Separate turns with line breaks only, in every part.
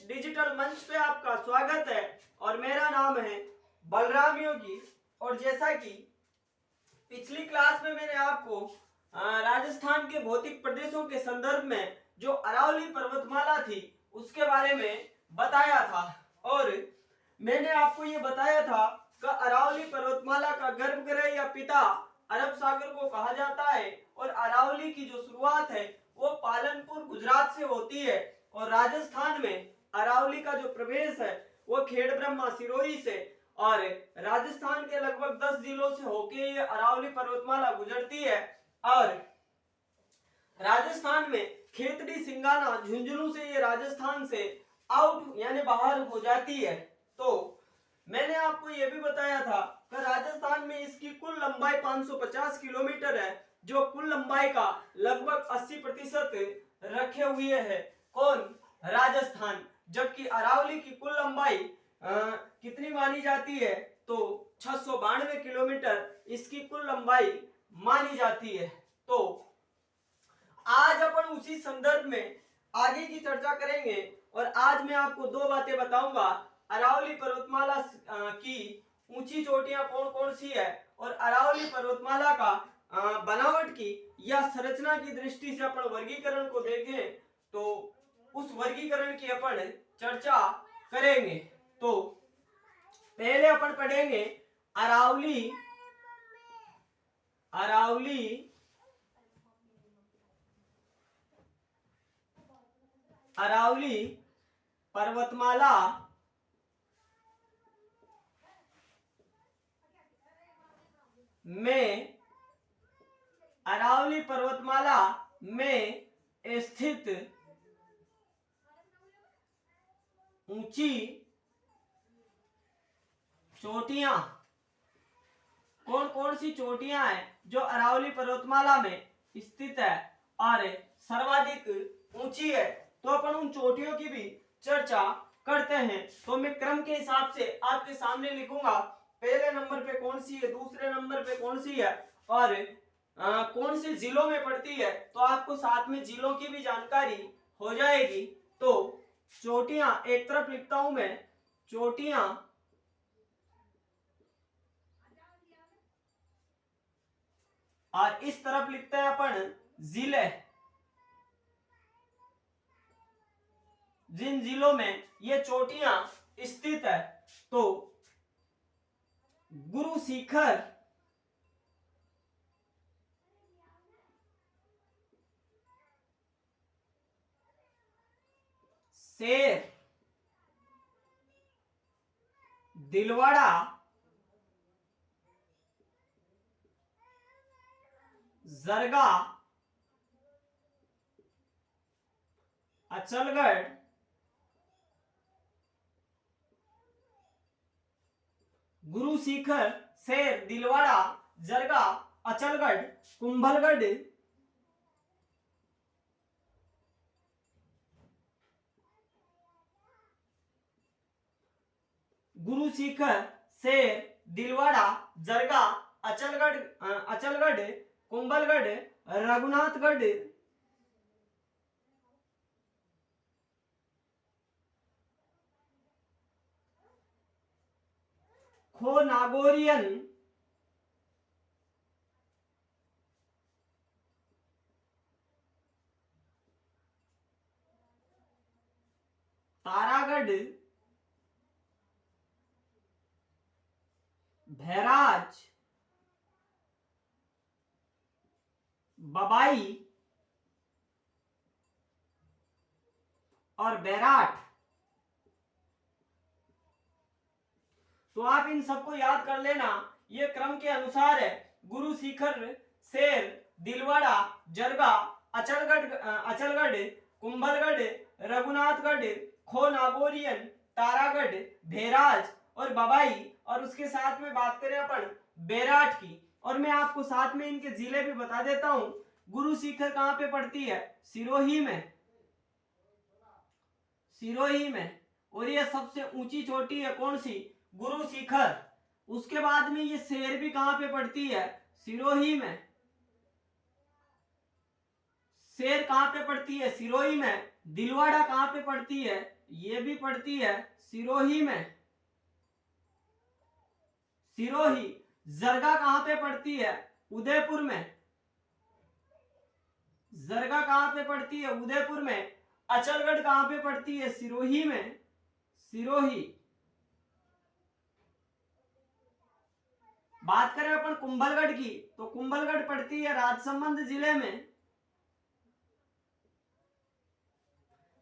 Digital मंच पे आपका स्वागत है और मेरा नाम है बलराम योगी। और जैसा कि पिछली क्लास में मैंने आपको राजस्थान के भौतिक प्रदेशों के संदर्भ में जो अरावली पर्वतमाला थी उसके बारे में बताया था और मैंने आपको ये बताया था कि अरावली पर्वतमाला का गर्भगृह या पिता अरब सागर को कहा जाता है और अरावली की जो शुरुआत है वो पालनपुर गुजरात से होती है और राजस्थान में अरावली का जो प्रवेश है वो खेड़ब्रह्मा सिरोही से और राजस्थान के लगभग 10 जिलों से होके ये अरावली पर्वतमाला गुजरती है और राजस्थान में खेतड़ी सिंगाना झुंझुनू से ये राजस्थान से आउट यानी बाहर हो जाती है। तो मैंने आपको ये भी बताया था कि राजस्थान में इसकी कुल लंबाई 550 किलोमीटर है जो कुल लंबाई का लगभग 80% रखे हुए है कौन? राजस्थान। जबकि अरावली की कुल लंबाई कितनी मानी जाती है तो 692 किलोमीटर इसकी कुल लंबाई मानी जाती है। तो आज अपन उसी संदर्भ में आगे की चर्चा करेंगे और आज मैं आपको दो बातें बताऊंगा। अरावली पर्वतमाला की ऊंची चोटियां कौन कौन सी है और अरावली पर्वतमाला का बनावट की या संरचना की दृष्टि से अपन वर्गीकरण को देखें तो उस वर्गीकरण की अपन चर्चा करेंगे। तो पहले अपन पढ़ेंगे अरावली पर्वतमाला में स्थित ऊंची चोटियां कौन कौन सी चोटियां हैं जो अरावली पर्वतमाला में स्थित है और सर्वाधिक ऊंची है। तो अपन उन चोटियों की भी चर्चा करते हैं। तो मैं क्रम के हिसाब से आपके सामने लिखूंगा पहले नंबर पे कौन सी है, दूसरे नंबर पे कौन सी है और कौन से जिलों में पड़ती है। तो आपको साथ में जिलों की भी जानकारी हो जाएगी। तो चोटियां एक तरफ लिखता हूं मैं, चोटियां और इस तरफ लिखते हैं अपन जिले। जिन जिलों में ये चोटियां स्थित है तो गुरु शिखर, शेर, दिलवाड़ा, जरगा, अचलगढ़, गुरु शिखर, शेर, दिलवाड़ा, जरगा, अचलगढ़, कुंभलगढ़, गुरु शिखर, शेर, दिलवाड़ा, जरगा, अचलगढ़, कुंभलगढ़, रघुनाथगढ़, खो नागौरियन, तारागढ़, भैराज, बबाई और बैराट। तो आप इन सबको याद कर लेना, ये क्रम के अनुसार है। गुरु शिखर, शेर, दिलवाड़ा, जरगा, अचलगढ़, कुंभलगढ़, रघुनाथगढ़, खो नागौरियन, तारागढ़, भैराज और बबाई और उसके साथ में बात करें अपन बैराट की। और मैं आपको साथ में इनके जिले भी बता देता हूं। गुरु शिखर कहां पे पड़ती है? सिरोही में, सिरोही में। और ये सबसे ऊंची चोटी है कौन सी? गुरु शिखर। उसके बाद में ये शेर भी कहां पे पड़ती है? सिरोही में। शेर कहां पे पड़ती है? सिरोही में। दिलवाड़ा कहां पे पड़ती है? ये भी पड़ती है सिरोही में। सिरोही। जरगा कहां पे पड़ती है? उदयपुर में। जरगा कहां पे पड़ती है? उदयपुर में। अचलगढ़ कहां पे पड़ती है? सिरोही में। सिरोही। बात करें अपन कुंभलगढ़ की, तो कुंभलगढ़ पड़ती है राजसमंद जिले में।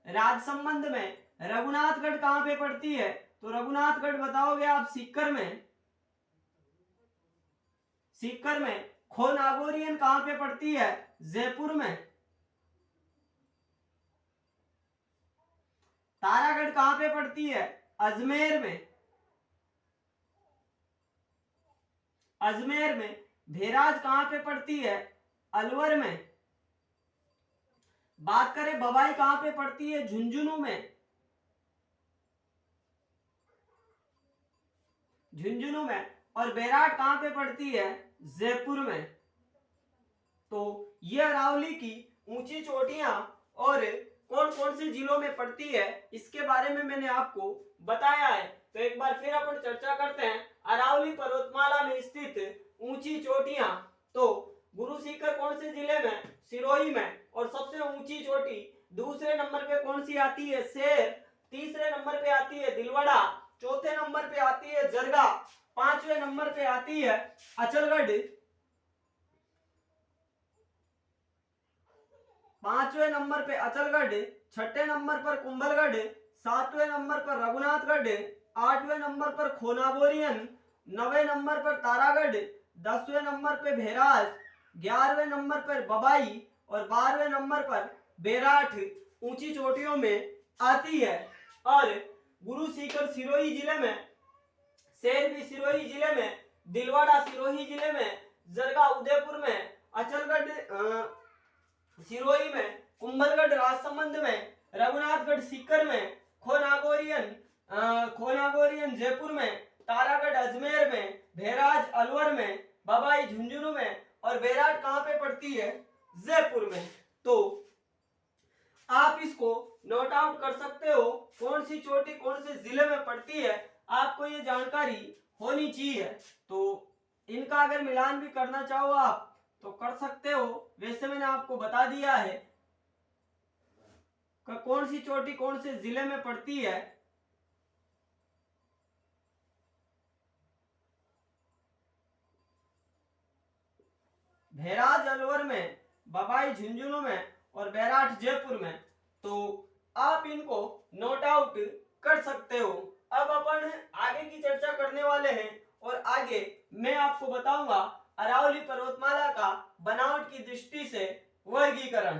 राजसमंद में। रघुनाथगढ़ कहां पे पड़ती है? तो रघुनाथगढ़ बताओगे आप सीकर में। सीकर में। खो नागौरियन कहां पे पड़ती है? जयपुर में। तारागढ़ कहां पे पड़ती है? अजमेर में। अजमेर में। भेराज कहां पे पड़ती है? अलवर में। बात करें बवाई कहां पे पड़ती है? झुंझुनू में। झुंझुनू में। और बैराट कहां पे पड़ती है? जयपुर में। तो ये अरावली की ऊंची चोटियां और कौन कौन से जिलों में पड़ती है इसके बारे में मैंने आपको बताया है। तो एक बार फिर अपन चर्चा करते हैं अरावली पर्वतमाला में स्थित ऊंची चोटियां। तो गुरु सीकर कौन से जिले में? सिरोही में। और सबसे ऊंची चोटी दूसरे नंबर पे कौन सी आती है? शेर। तीसरे नंबर पे आती है दिलवड़ा। चौथे नंबर पे आती है जरगा। पांचवें नंबर पे आती है अचलगढ़। पांचवें नंबर पे अचलगढ़। छठे नंबर पर कुंभलगढ़। सातवें नंबर पर रघुनाथगढ़। आठवें नंबर पर खोनाबोरियन। नवे नंबर पर तारागढ़। 10वें नंबर पे भेराज। 11वें नंबर पर बबाई और 12वें नंबर पर बैराठ ऊंची चोटियों में आती है। और गुरु सीकर सिरोही जिले में, शेर भी सिरोही जिले में, दिलवाड़ा सिरोही जिले में, जरगा उदयपुर में, अचलगढ़ सिरोही में, कुंभलगढ़ राजसमंद में, रघुनाथगढ़ सीकर में, खोनागौरियन जयपुर में, तारागढ़ अजमेर में, भेराज अलवर में, बबाई झुंझुनू में और बैराट कहां पे पड़ती है? जयपुर में। तो आप इसको नोट आउट कर सकते हो कौन सी चोटी कौन से जिले में पड़ती है, आपको ये जानकारी होनी चाहिए। तो इनका अगर मिलान भी करना चाहो आप तो कर सकते हो। वैसे मैंने आपको बता दिया है कि कौन सी चोटी कौन से जिले में पड़ती है। भेराज अलवर में, बबाई झुंझुनू में और बैराठ जयपुर में। तो आप इनको नोट आउट कर सकते हो। अब अपन आगे की चर्चा करने वाले हैं और आगे मैं आपको बताऊंगा अरावली पर्वतमाला का बनावट की दृष्टि से वर्गीकरण।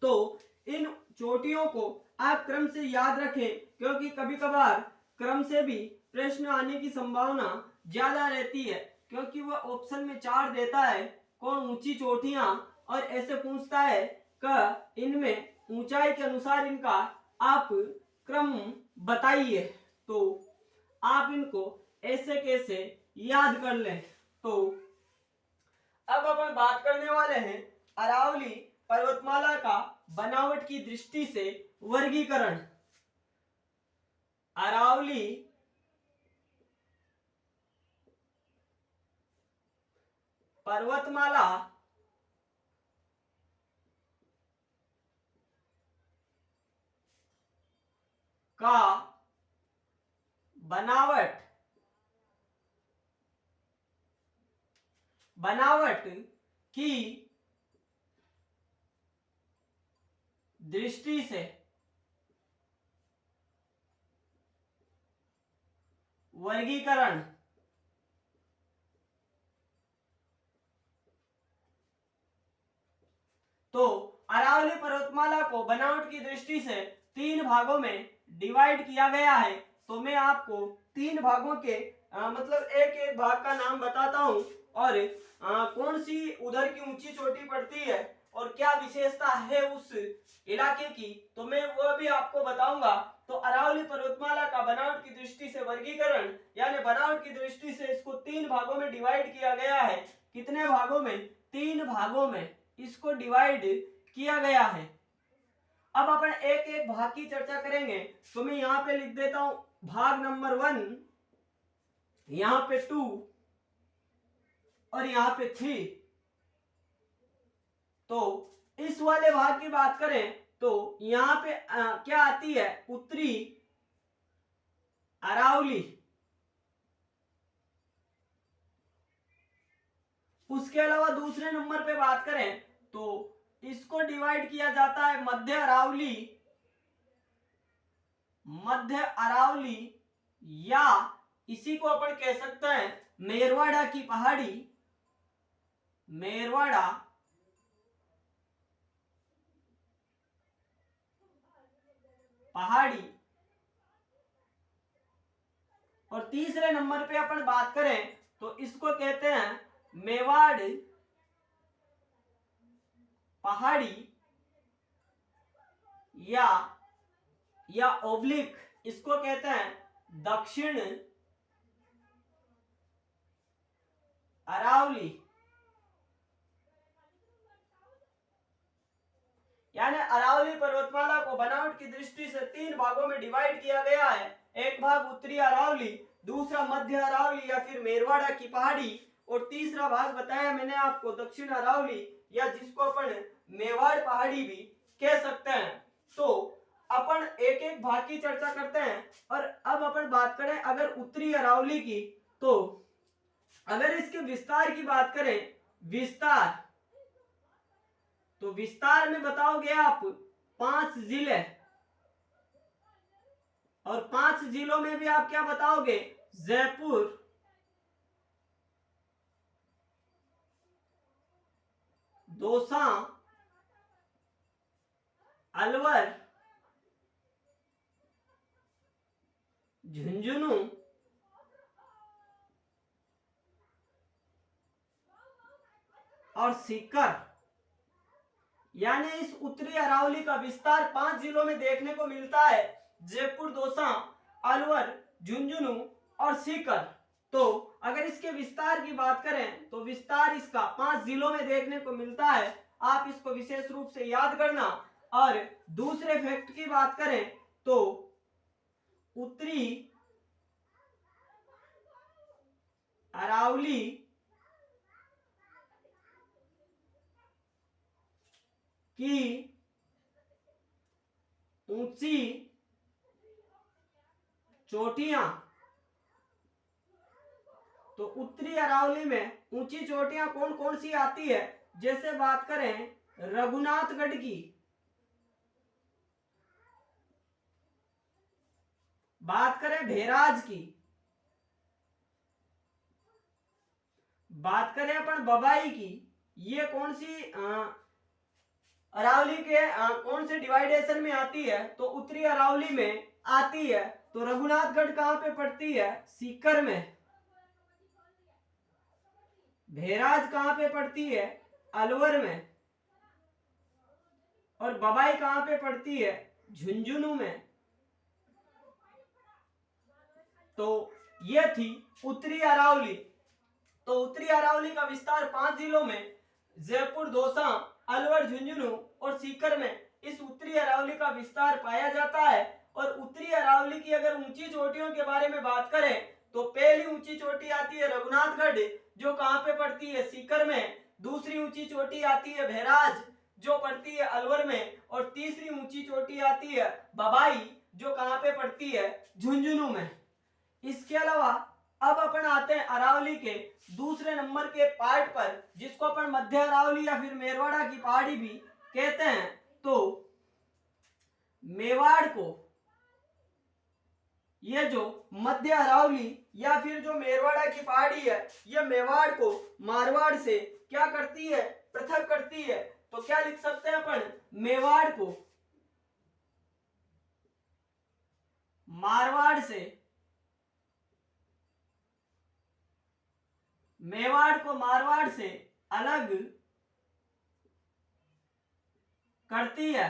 तो इन चोटियों को आप क्रम से याद रखें क्योंकि कभी कभार क्रम से भी प्रश्न आने की संभावना ज्यादा रहती है, क्योंकि वह ऑप्शन में 4 देता है कौन ऊंची चोटियां और ऐसे पूछता है कि इनमें ऊंचाई के अनुसार इनका आप क्रम बताइए। तो आप इनको ऐसे कैसे याद कर लें। तो अब अपन बात करने वाले हैं अरावली पर्वतमाला का बनावट की दृष्टि से वर्गीकरण। अरावली पर्वतमाला का बनावट की दृष्टि से वर्गीकरण। तो अरावली पर्वतमाला को बनावट की दृष्टि से 3 भागों में डिवाइड किया गया है। तो मैं आपको 3 भागों के मतलब एक एक भाग का नाम बताता हूं और कौन सी उधर की ऊंची चोटी पड़ती है और क्या विशेषता है उस इलाके की, तो मैं वह भी आपको बताऊंगा। तो अरावली पर्वतमाला का बनावट की दृष्टि से वर्गीकरण यानी बनावट की दृष्टि से इसको 3 भागों में डिवाइड किया गया है। कितने भागों में? 3 भागों में इसको डिवाइड किया गया है। अब अपन एक एक भाग की चर्चा करेंगे। तो मैं यहाँ पे लिख देता हूं भाग नंबर 1, यहाँ पे 2 और यहाँ पे 3। तो इस वाले भाग की बात करें तो यहाँ पे क्या आती है, उत्तरी अरावली। उसके अलावा दूसरे नंबर पे बात करें तो इसको डिवाइड किया जाता है मध्य अरावली, मध्य अरावली, या इसी को अपन कह सकते हैं मेरवाड़ा की पहाड़ी, मेरवाड़ा पहाड़ी। और तीसरे नंबर पे अपन बात करें तो इसको कहते हैं मेवाड़ पहाड़ी, या ओब्लिक इसको कहते हैं दक्षिण अरावली। यानी अरावली पर्वतमाला को बनावट की दृष्टि से 3 भागों में डिवाइड किया गया है। एक भाग उत्तरी अरावली, दूसरा मध्य अरावली या फिर मेरवाड़ा की पहाड़ी, और तीसरा भाग बताया मैंने आपको दक्षिण अरावली, या जिसको अपन मेवाड़ पहाड़ी भी कह सकते हैं। तो अपन एक एक भाग की चर्चा करते हैं। और अब अपन बात करें अगर उत्तरी अरावली की, तो अगर इसके विस्तार की बात करें, विस्तार, तो विस्तार में बताओगे आप 5 जिले, और 5 जिलों में भी आप क्या बताओगे, जयपुर, दौसा, अलवर, झुंझुनू और सीकर। यानी इस उत्तरी अरावली का विस्तार 5 जिलों में देखने को मिलता है, जयपुर, दौसा, अलवर, झुंझुनू और सीकर। तो अगर इसके विस्तार की बात करें तो विस्तार इसका 5 जिलों में देखने को मिलता है। आप इसको विशेष रूप से याद करना। और दूसरे फैक्ट की बात करें तो उत्तरी अरावली की ऊंची चोटियां, तो उत्तरी अरावली में ऊंची चोटियां कौन कौन सी आती है, जैसे बात करें रघुनाथगढ़ की, बात करें भेराज की, बात करें अपन बबाई की, ये कौन सी अरावली के कौन से डिवाइडेशन में आती है, तो उत्तरी अरावली में आती है। तो रघुनाथगढ़ कहां पे पड़ती है, सीकर में। भेराज कहां पे पड़ती है, अलवर में। और बबाई कहां पे पड़ती है, झुंझुनू में। तो ये थी उत्तरी अरावली। तो उत्तरी अरावली का विस्तार 5 जिलों में, जयपुर, दौसा, अलवर, झुंझुनू और सीकर में इस उत्तरी अरावली का विस्तार पाया जाता है। और उत्तरी अरावली की अगर ऊंची चोटियों के बारे में बात करें तो पहली ऊंची चोटी आती है रघुनाथगढ़, जो कहां पे पड़ती है, सीकर में। दूसरी ऊंची चोटी आती है भेराज, जो पड़ती है अलवर में। और तीसरी ऊंची चोटी आती है बबाई, जो कहां पे पड़ती है, झुंझुनू में। इसके अलावा अब अपन आते हैं अरावली के दूसरे नंबर के पार्ट पर, जिसको अपन मध्य अरावली या फिर मेरवाड़ा की पहाड़ी भी कहते हैं। तो मेवाड़ को, ये जो मध्य अरावली या फिर जो मेरवाड़ा की पहाड़ी है, ये मेवाड़ को मारवाड़ से क्या करती है, पृथक करती है। तो क्या लिख सकते हैं अपन, मेवाड़ को मारवाड़ से, मेवाड़ को मारवाड़ से अलग करती है।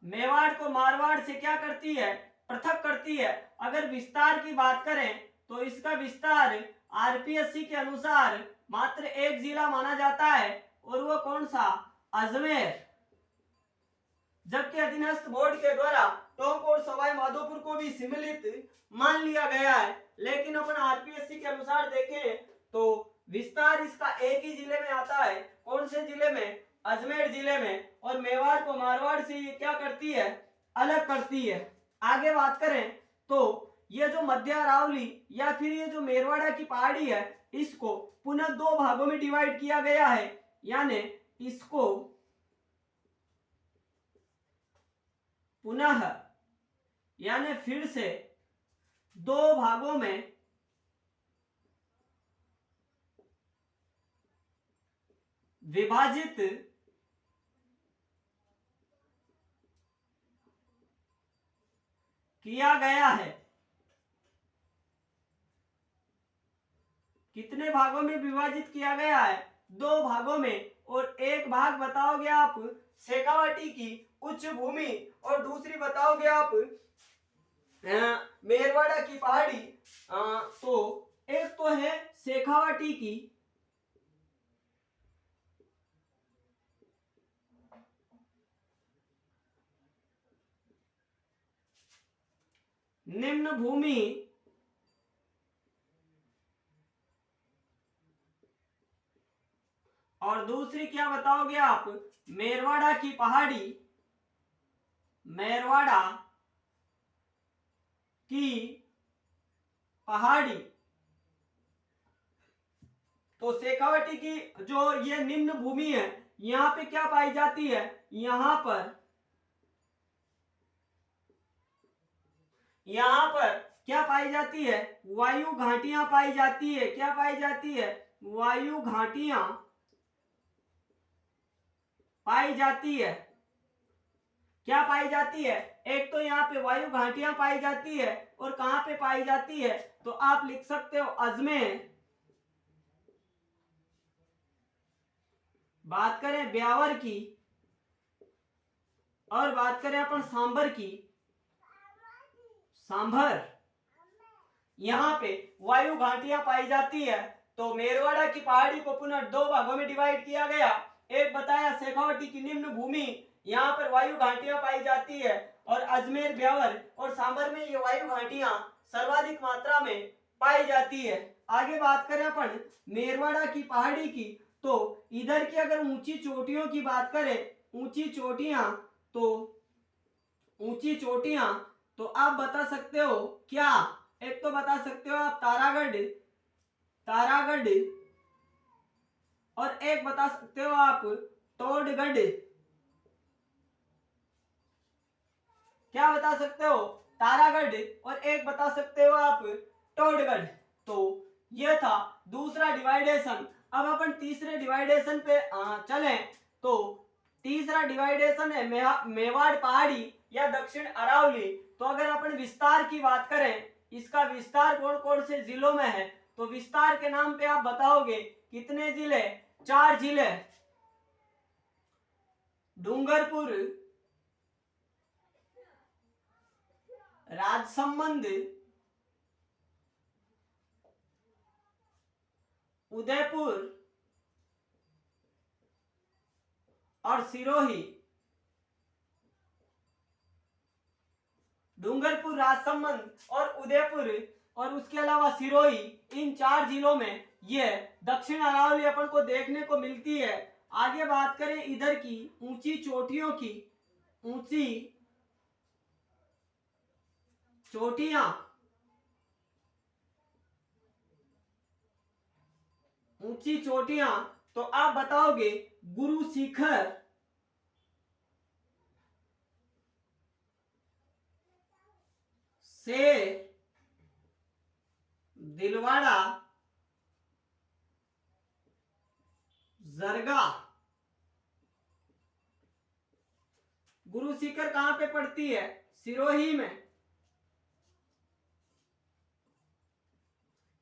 मेवाड़ को मारवाड़ से क्या करती है, पृथक करती है। अगर विस्तार की बात करें तो इसका विस्तार आरपीएससी के अनुसार मात्र 1 जिला माना जाता है, और वो कौन सा, अजमेर, जबकि अधीनस्थ बोर्ड के द्वारा टोंक और सवाई माधोपुर को भी सम्मिलित मान लिया गया है। लेकिन अपन आरपीएससी के अनुसार देखें तो विस्तार इसका एक ही जिले में आता है। कौन से जिले में? अजमेर जिले में। और मेवाड़ को मारवाड़ से ये क्या करती है? अलग करती है। आगे बात करें तो ये जो मध्य अरावली या फिर ये जो मेरवाड़ा की पहाड़ी है, इसको पुनः दो भागों में डिवाइड किया गया है, यानी इसको पुनः यानी फिर से दो भागों में विभाजित किया गया है। कितने भागों में विभाजित किया गया है? दो भागों में। और एक भाग बताओगे आप शेखावाटी की उच्च भूमि और दूसरी बताओगे आप मेरवाड़ा की पहाड़ी। तो एक तो है शेखावाटी की निम्न भूमि और दूसरी क्या बताओगे आप? मेरवाड़ा की पहाड़ी, मेरवाड़ा की पहाड़ी। तो शेखावाटी की जो ये निम्न भूमि है, यहां पे क्या पाई जाती है? यहां पर क्या पाई जाती है? वायु घाटियां पाई जाती है। क्या पाई जाती है? वायु घाटियां पाई जाती है। क्या पाई जाती है? एक तो यहाँ पे वायु घाटियां पाई जाती है, और कहां पे पाई जाती है? तो आप लिख सकते हो अजमेर। बात करें ब्यावर की और बात करें अपन सांभर की, सांभर, यहाँ पे वायु घाटियां पाई जाती है। तो मेरवाड़ा की पहाड़ी को पुनः दो भागों में डिवाइड किया गया। एक बताया शेखावाटी की निम्न भूमि, यहाँ पर वायु घाटियां पाई जाती है, और अजमेर, ब्यावर और सांभर में ये वायु घाटियां सर्वाधिक मात्रा में पाई जाती है। आगे बात करें अपन मेरवाड़ा की पहाड़ी की, तो इधर की अगर ऊंची चोटियों की बात करें, ऊंची चोटियां तो आप बता सकते हो क्या? एक तो बता सकते हो आप तारागढ़, और एक बता सकते हो आप टोडगढ़। क्या बता सकते हो? तारागढ़, और एक बता सकते हो आप टोडगढ़। तो यह था दूसरा डिवाइडेशन। अब अपन तीसरे डिवाइडेशन पे चलें, तो तीसरा डिवाइडेशन है मेवाड़ पहाड़ी या दक्षिण अरावली। तो अगर अपन विस्तार की बात करें, इसका विस्तार कौन कौन से जिलों में है? तो विस्तार के नाम पे आप बताओगे कितने जिले? 4 जिले। डूंगरपुर, राजसमंद, उदयपुर और सिरोही। डूंगरपुर, राजसमंद और उदयपुर और उसके अलावा सिरोही, इन 4 जिलों में ये दक्षिण अरावली अपन को देखने को मिलती है। आगे बात करें इधर की ऊंची चोटियों की, ऊंची चोटियां, ऊंची चोटियां, तो आप बताओगे गुरु शिखर, शेर, दिलवाड़ा, जरगा। गुरु शिखर कहां पे पड़ती है? सिरोही में।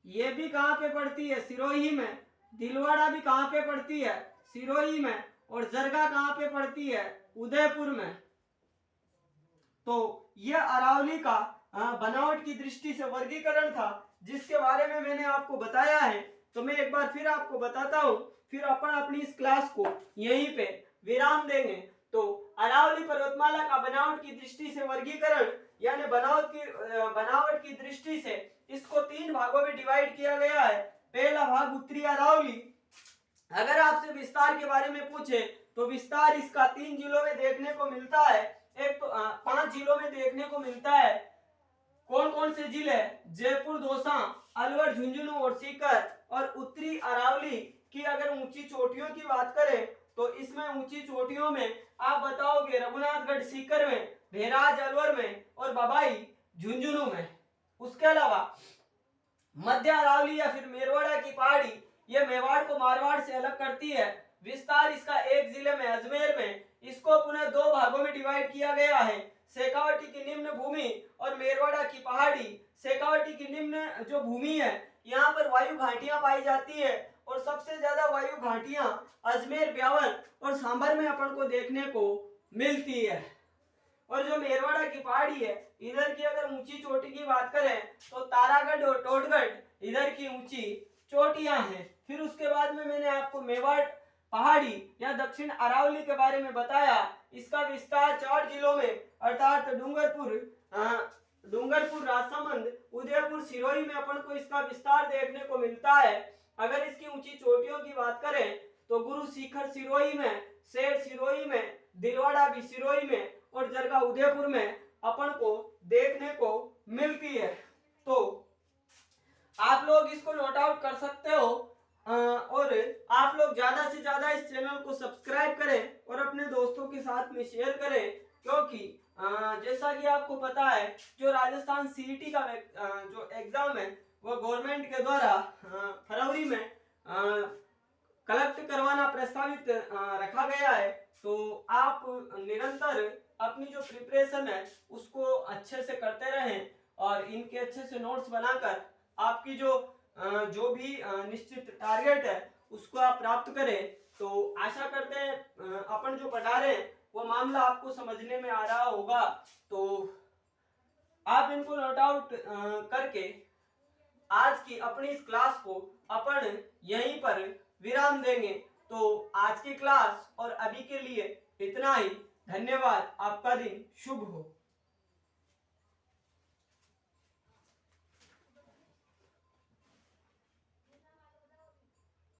ये भी कहां पे पड़ती है? सिरोही में। दिलवाड़ा भी कहां पे पड़ती है? सिरोही में। और जरगा कहां पे पड़ती है? उदयपुर में। तो यह अरावली का बनावट की दृष्टि से वर्गीकरण था, जिसके बारे में मैंने आपको बताया है। तो मैं एक बार फिर आपको बताता हूं, फिर अपन अपनी इस क्लास को यहीं पे विराम देंगे तो अरावली पर्वतमाला का बनावट की दृष्टि से वर्गीकरण यानी बनावट की दृष्टि से इसको 3 भागों में डिवाइड किया गया है। पहला भाग उत्तरी अरावली। अगर आपसे विस्तार के बारे में पूछे तो विस्तार इसका 3 जिलों में देखने को मिलता है। एक तो 5 जिलों में देखने को मिलता है। कौन कौन से जिले? जयपुर, दौसा, अलवर, झुंझुनू और सीकर। और उत्तरी अरावली की अगर ऊंची चोटियों की बात करें तो इसमें ऊंची चोटियों में आप बताओगे रघुनाथगढ़ सीकर में, भेराज अलवर में और बबाई झुंझुनू में। उसके अलावा मध्य अरावली या फिर मेरवाड़ा की पहाड़ी ये मेवाड़ को मारवाड़ से अलग करती है। विस्तार इसका एक जिले में अजमेर में। इसको पुनः 2 भागों में डिवाइड किया गया है। शेखावटी की निम्न भूमि और मेरवाड़ा की पहाड़ी। शेखावटी की निम्न जो भूमि है यहाँ पर वायु घाटियां पाई जाती है और सबसे ज्यादा वायु घाटियां अजमेर, ब्यावर और सांभर में अपन को देखने को मिलती है। और जो मेरवाड़ा की पहाड़ी है इधर की अगर ऊंची चोटी की बात करें तो तारागढ़ और टोटगढ़ इधर की ऊंची चोटियां हैं। फिर उसके बाद में मैंने आपको मेवाड़ पहाड़ी या दक्षिण अरावली के बारे में बताया। इसका विस्तार 4 जिलों में अर्थात डूंगरपुर, राजसमंद, उदयपुर, सिरोही में अपन को इसका विस्तार देखने को मिलता है। अगर इसकी ऊंची चोटियों की बात करें तो गुरु शिखर सिरोही में, शेर सिरोही में, दिलवाड़ा भी सिरोही में और जरगा उदयपुर में अपन को देखने को मिलती है। तो आप लोग इसको नोट आउट कर सकते हो और आप लोग ज्यादा से ज्यादा इस चैनल को सब्सक्राइब करें और अपने दोस्तों के साथ में शेयर करें, क्योंकि जैसा कि आपको पता है जो राजस्थान सीईटी का जो एग्जाम है वो गवर्नमेंट के द्वारा फरवरी में कलेक्ट करवाना प्रस्तावित रखा गया है। तो आप निरंतर अपनी जो प्रिपरेशन है उसको अच्छे से करते रहें और इनके अच्छे से नोट्स बनाकर आपकी जो भी निश्चित टारगेट है उसको आप प्राप्त करें। तो आशा करते हैं अपन जो पढ़ा रहे हैं वो मामला आपको समझने में आ रहा होगा। तो आप इनको नोट आउट करके आज की अपनी इस क्लास को अपन यहीं पर विराम देंगे। तो आज की क्लास और अभी के लिए इतना ही। धन्यवाद। आपका दिन शुभ हो।